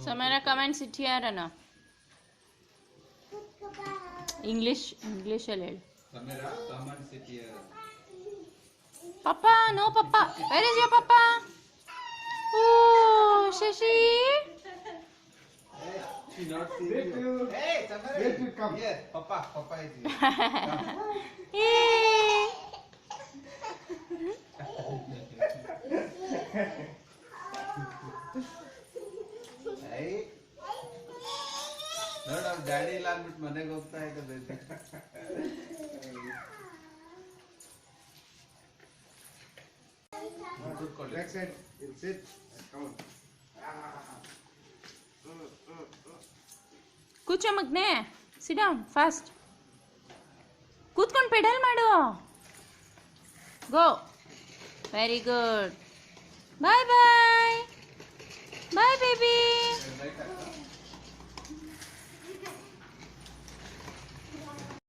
Samara, come and sit here, Anna. English ಅಲ್ಲಿ ಹೇಳು. Samara, come and sit here. Papa, no Papa. Where is your Papa? Oh, Shashi. She not seeing you. Hey, Samara. Wait till come. Here, Papa is here. Hey. Hey. ನೋಡ ಅವ್ರ daddy ಇಲ್ಲ ಅಂದ್ಬಿಟ್ಟು ಮನೆಗೆ ಹೋಗ್ತಾ ಇದ್ದಾರೆ. Back side. Sit. Come on. ಕೂಚೋ ಮಗ್ನೆ, sit down fast. ಕೂತ್ಕೊಂಡು ಪೆಡಲ್ ಮಾಡು. ಗೋ. Very good. ಬಾಯ್ ಬಾಯ್.